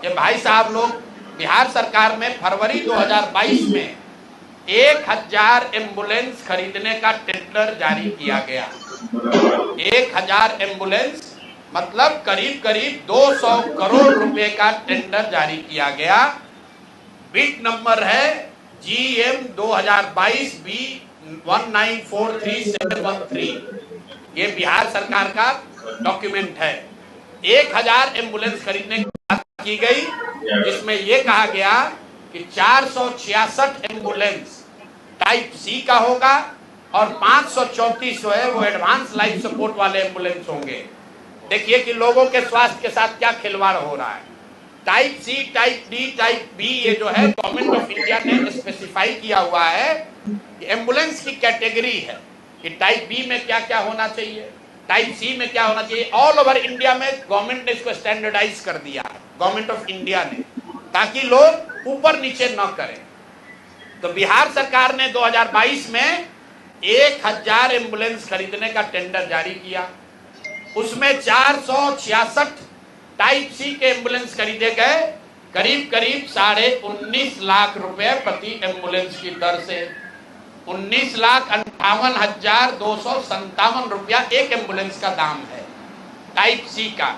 ये भाई साहब लोग, बिहार सरकार में फरवरी 2022 में 1000 एम्बुलेंस खरीदने का टेंडर जारी किया गया। 1000 एम्बुलेंस मतलब करीब करीब 200 करोड़ रुपए का टेंडर जारी किया गया। बिड नंबर है GM 2022 B 1943713। ये बिहार सरकार का डॉक्यूमेंट है। 1000 एम्बुलेंस खरीदने की बात की गई, जिसमें यह कहा गया कि 466 एम्बुलेंस टाइप सी का होगा और 534 है वो एडवांस लाइफ सपोर्ट वाले एम्बुलेंस होंगे। देखिए कि लोगों के स्वास्थ्य के साथ क्या खिलवाड़ हो रहा है। Type C, type D, type B, ये जो है गवर्नमेंट ऑफ इंडिया ने स्पेसिफाई किया हुआ है कि एम्बुलेंस की कैटेगरी है कि टाइप बी में क्या क्या होना चाहिए, टाइप सी में क्या होना चाहिए। ऑल ओवर इंडिया में गवर्नमेंट ने इसको स्टैंडर्डाइज कर दिया है, गवर्नमेंट ऑफ इंडिया ने, ताकि लोग ऊपर नीचे न करें। तो बिहार सरकार ने 2022 में 1000 एम्बुलेंस खरीदने का टेंडर जारी किया। उसमें 466 टाइप सी के एम्बुलेंस खरीदे गए, करीब करीब 19.5 लाख रुपए प्रति एम्बुलेंस की दर से। 19,58,257 रुपया एक एम्बुलेंस का दाम है टाइप सी का।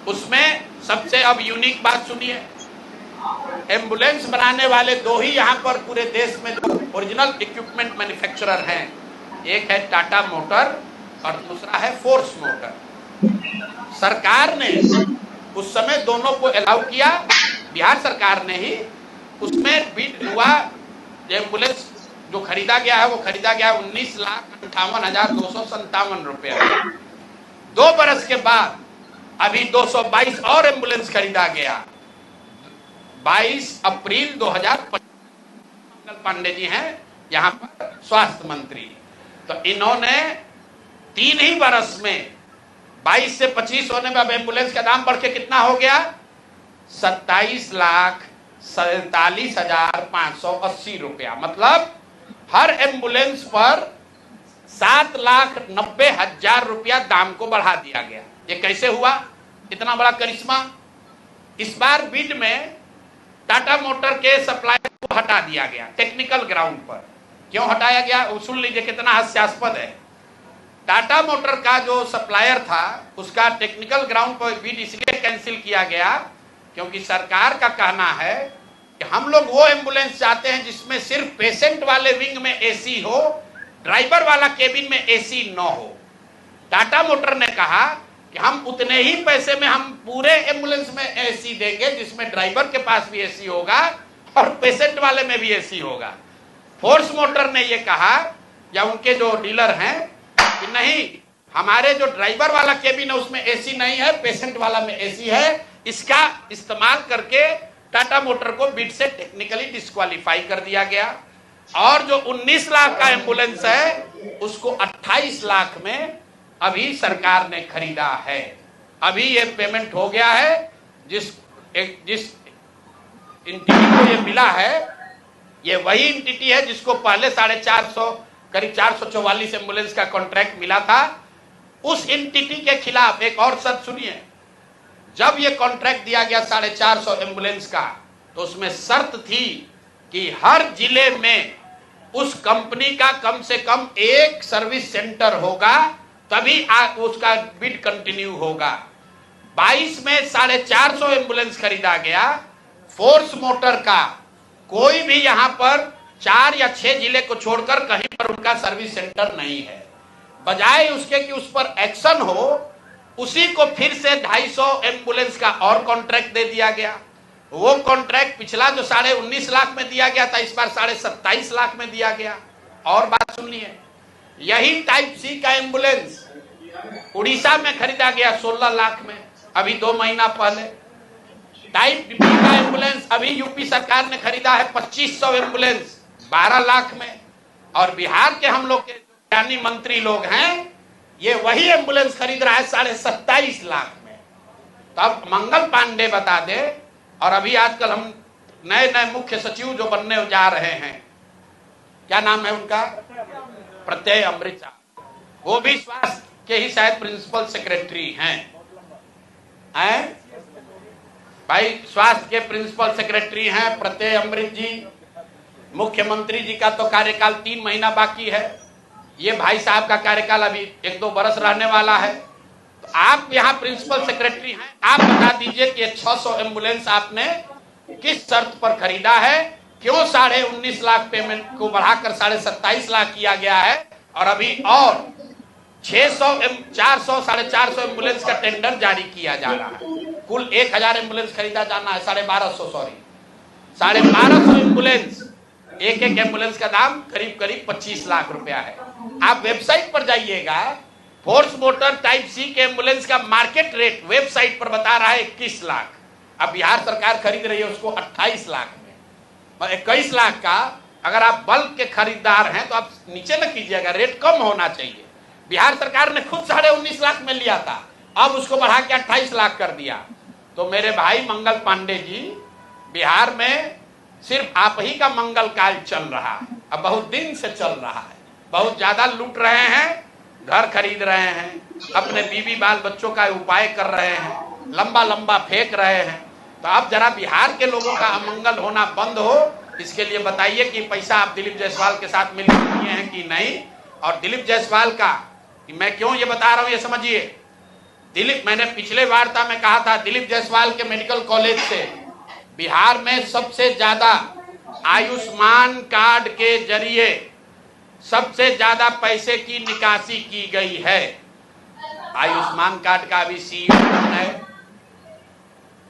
उसमें सबसे अब यूनिक बात सुनिए, एम्बुलेंस बनाने वाले दो ही यहाँ पर पूरे देश में जो ओरिजिनल इक्विपमेंट मैन्युफैक्चरर हैं, एक है टाटा मोटर और दूसरा है फोर्स मोटर। सरकार ने उस समय दोनों को अलाउ किया, बिहार सरकार ने ही। उसमें बिड हुआ, एम्बुलेंस जो खरीदा गया है वो खरीदा गया 19,58,257 रुपया। 2 बरस के बाद अभी 222 और एम्बुलेंस खरीदा गया। 22 अप्रैल 2025 मंगल पांडे जी हैं यहाँ पर स्वास्थ्य मंत्री। तो इन्होंने 3 ही बरस में 22 से 25 होने में अब एम्बुलेंस का दाम बढ़ के कितना हो गया, 27,47,580 रुपया। मतलब हर एम्बुलेंस पर 7,90,000 रुपया दाम को बढ़ा दिया गया। ये कैसे हुआ, इतना बड़ा करिश्मा? इस बार बिड में टाटा मोटर के सप्लायर को हटा दिया गया टेक्निकल ग्राउंड पर। क्यों हटाया गया, सुन लीजिए कितना हास्यास्पद है। टाटा मोटर का जो सप्लायर था उसका टेक्निकल ग्राउंड पर बिड इसलिए कैंसिल किया गया क्योंकि सरकार का कहना है कि हम लोग वो एम्बुलेंस चाहते हैं जिसमें सिर्फ पेशेंट वाले विंग में एसी हो, ड्राइवर वाला केबिन में एसी न हो। टाटा मोटर ने कहा कि हम उतने ही पैसे में हम पूरे एम्बुलेंस में एसी देंगे जिसमें ड्राइवर के पास भी एसी होगा और पेशेंट वाले में भी एसी होगा। फोर्स मोटर ने ये कहा, या उनके जो डीलर हैं, कि नहीं, हमारे जो ड्राइवर वाला केबिन है उसमें एसी नहीं है, पेशेंट वाला में एसी है। इसका इस्तेमाल करके टाटा मोटर को बिड से टेक्निकली डिस्क्वालीफाई कर दिया गया। और जो 19 लाख का एम्बुलेंस है उसको 28 लाख में अभी सरकार ने खरीदा है। अभी ये पेमेंट हो गया है। जिस एंटिटी को ये मिला है, ये वही एंटिटी है जिसको पहले 450 करीब 444 एम्बुलेंस का कॉन्ट्रैक्ट मिला था। उस एंटिटी के खिलाफ एक और शर्त सुनिए, जब ये कॉन्ट्रैक्ट दिया गया 450 एम्बुलेंस का, तो उसमें शर्त थी कि हर जिले में उस कंपनी का कम से कम एक सर्विस सेंटर होगा, तभी उसका बिड कंटिन्यू होगा। 22 में 450 एम्बुलेंस खरीदा गया। फोर्स मोटर का कोई भी यहां पर 4 या 6 जिले को छोड़कर कहीं पर उनका सर्विस सेंटर नहीं है। बजाय उसके कि उस पर एक्शन हो, उसी को फिर से 250 एम्बुलेंस का और कॉन्ट्रैक्ट दे दिया गया। वो कॉन्ट्रैक्ट पिछला जो 19.5 लाख में दिया गया था, इस बार 27.5 लाख में दिया गया। और बात सुनिए, यही टाइप सी का एम्बुलेंस उड़ीसा में खरीदा गया 16 लाख में, अभी 2 महीना पहले। टाइप बी का एम्बुलेंस अभी यूपी सरकार ने खरीदा है 2500 एम्बुलेंस 12 लाख में। और बिहार के हम लोग के ज्ञानी मंत्री लोग हैं, ये वही एम्बुलेंस खरीद रहा है 27.5 लाख में। तो अब मंगल पांडे बता दे, और अभी आजकल हम नए मुख्य सचिव जो बनने जा रहे हैं, क्या नाम है उनका, प्रत्यय अमृत, वो भी स्वास्थ्य के ही शायद प्रिंसिपल सेक्रेटरी हैं। भाई स्वास्थ्य के प्रिंसिपल सेक्रेटरी हैं प्रत्यय अमृत जी, मुख्यमंत्री जी का तो कार्यकाल 3 महीना बाकी है, ये भाई साहब का कार्यकाल अभी 1-2 बरस रहने वाला है। तो आप यहाँ प्रिंसिपल सेक्रेटरी हैं, आप बता दीजिए कि 600 एम्बुलेंस आपने किस शर्त पर खरीदा है, क्यों 19.5 लाख पेमेंट को बढ़ाकर 27.5 लाख किया गया है, और अभी और 400 एम्बुलेंस का टेंडर जारी किया जा रहा है। कुल 1000 एम्बुलेंस खरीदा जाना है, 1250 एम्बुलेंस, एक एम्बुलेंस का दाम करीब 25 लाख रुपया है। आप वेबसाइट पर जाइएगा, फोर्स मोटर टाइप सी के एम्बुलेंस का मार्केट रेट वेबसाइट पर बता रहा है 21 लाख। अब बिहार सरकार खरीद रही है उसको 28 लाख में, 21 लाख का अगर आप बल्क के खरीदार हैं तो आप नीचे न कीजिएगा, रेट कम होना चाहिए। बिहार सरकार ने खुद 19.5 लाख में लिया था, अब उसको बढ़ा के 28 लाख कर दिया। तो मेरे भाई मंगल पांडे जी, बिहार में सिर्फ आप ही का मंगल काल चल रहा है, अब बहुत दिन से चल रहा है। बहुत ज्यादा लूट रहे हैं, घर खरीद रहे हैं, अपने बीवी बाल बच्चों का उपाय कर रहे हैं, लंबा फेंक रहे हैं। तो अब जरा बिहार के लोगों का अमंगल होना बंद हो, इसके लिए बताइए कि पैसा आप दिलीप जायसवाल के साथ मिल किए हैं कि नहीं। और दिलीप जायसवाल का मैं क्यों ये बता रहा हूं ये समझिए। मैंने पिछले वार्ता में कहा था, दिलीप जायसवाल के मेडिकल कॉलेज से बिहार में सबसे ज्यादा आयुष्मान कार्ड के जरिए सबसे ज्यादा पैसे की निकासी की गई है। आयुष्मान कार्ड का अभी सीईओ कौन है?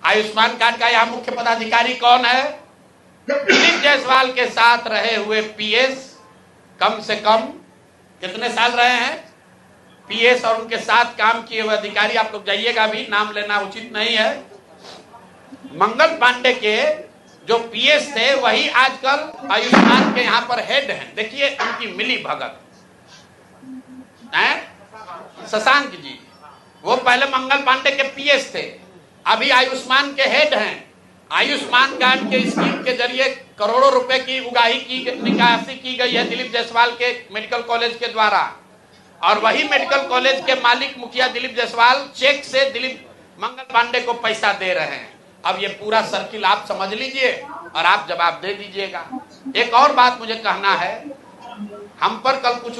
आयुष्मान कार्ड का यहाँ मुख्य पदाधिकारी कौन है? दिलीप जायसवाल के साथ रहे हुए पीएस, कम से कम कितने साल रहे हैं पीएस, और उनके साथ काम किए हुए अधिकारी, आप लोग जाइएगा, अभी नाम लेना उचित नहीं है। मंगल पांडे के जो पीएस थे वही आजकल आयुष्मान के यहाँ पर हेड हैं। देखिए उनकी मिली भगत है। शशांक जी वो पहले मंगल पांडे के पीएस थे, अभी आयुष्मान के हेड हैं। आयुष्मान कार्ड के स्कीम के जरिए करोड़ों रुपए की उगाही की निकासी की गई है दिलीप जायसवाल के मेडिकल कॉलेज के द्वारा, और वही मेडिकल कॉलेज के मालिक मुखिया दिलीप जायसवाल चेक से दिलीप मंगल पांडे को पैसा दे रहे हैं। अब ये पूरा सर्किल आप समझ लीजिए और आप जवाब दे दीजिएगा। एक और बात मुझे कहना है, हम पर कल कुछ